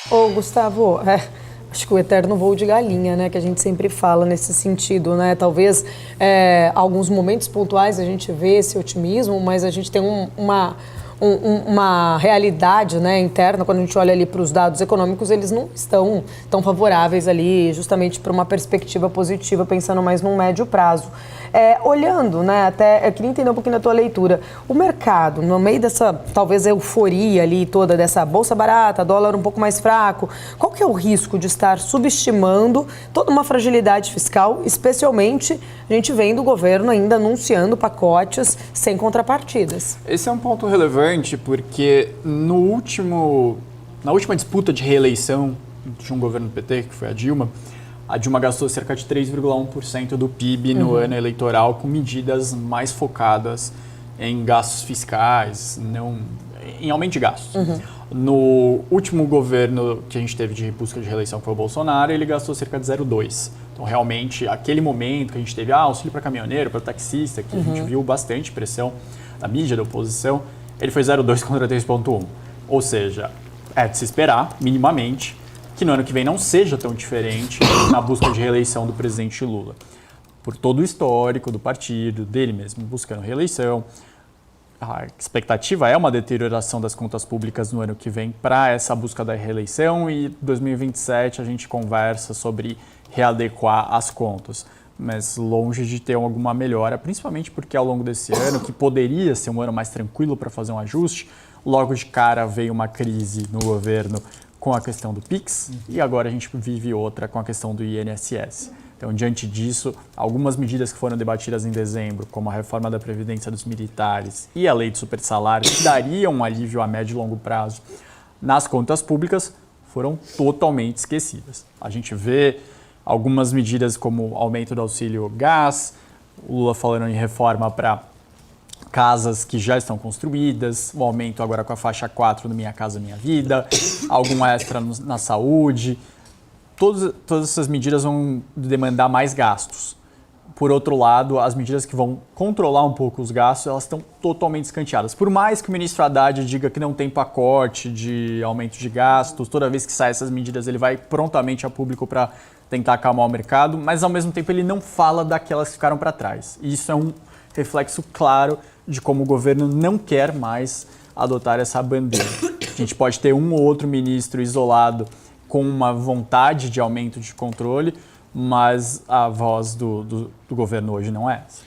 Ô, Gustavo, acho que o eterno voo de galinha, né, que a gente sempre fala nesse sentido, né, talvez alguns momentos pontuais a gente vê esse otimismo, mas a gente tem uma realidade, né, interna, quando a gente olha ali para os dados econômicos, eles não estão tão favoráveis ali, justamente para uma perspectiva positiva, pensando mais num médio prazo. Olhando, né, até eu queria entender um pouquinho da tua leitura. O mercado, no meio dessa, talvez, euforia ali toda, dessa bolsa barata, dólar um pouco mais fraco, qual que é o risco de estar subestimando toda uma fragilidade fiscal, especialmente a gente vendo o governo ainda anunciando pacotes sem contrapartidas? Esse é um ponto relevante porque na última disputa de reeleição de um governo PT, que foi a Dilma gastou cerca de 3,1% do PIB no ano eleitoral com medidas mais focadas em gastos fiscais, não em aumento de gastos. No último governo que a gente teve de busca de reeleição, que foi o Bolsonaro, ele gastou cerca de 0,2%. Então, realmente, aquele momento que a gente teve auxílio para caminhoneiro, para taxista, que a gente viu bastante pressão da mídia, da oposição, ele foi 0,2 contra 3,1. Ou seja, é de se esperar, minimamente, que no ano que vem não seja tão diferente na busca de reeleição do presidente Lula. Por todo o histórico do partido, dele mesmo buscando reeleição, a expectativa é uma deterioração das contas públicas no ano que vem para essa busca da reeleição e em 2027 a gente conversa sobre readequar as contas. Mas longe de ter alguma melhora, principalmente porque ao longo desse ano, que poderia ser um ano mais tranquilo para fazer um ajuste, logo de cara veio uma crise no governo com a questão do PIX e agora a gente vive outra com a questão do INSS. Então, diante disso, algumas medidas que foram debatidas em dezembro, como a reforma da Previdência dos militares e a lei de supersalários, que dariam um alívio a médio e longo prazo nas contas públicas, foram totalmente esquecidas. A gente vê algumas medidas como aumento do auxílio gás, o Lula falando em reforma para casas que já estão construídas, o aumento agora com a faixa 4 do Minha Casa Minha Vida, algum extra na saúde. Todas essas medidas vão demandar mais gastos. Por outro lado, as medidas que vão controlar um pouco os gastos, elas estão totalmente escanteadas. Por mais que o ministro Haddad diga que não tem pacote de aumento de gastos, toda vez que saem essas medidas ele vai prontamente a público para tentar acalmar o mercado, mas ao mesmo tempo ele não fala daquelas que ficaram para trás. E isso é um reflexo claro de como o governo não quer mais adotar essa bandeira. A gente pode ter um ou outro ministro isolado com uma vontade de aumento de controle, mas a voz do governo hoje não é essa.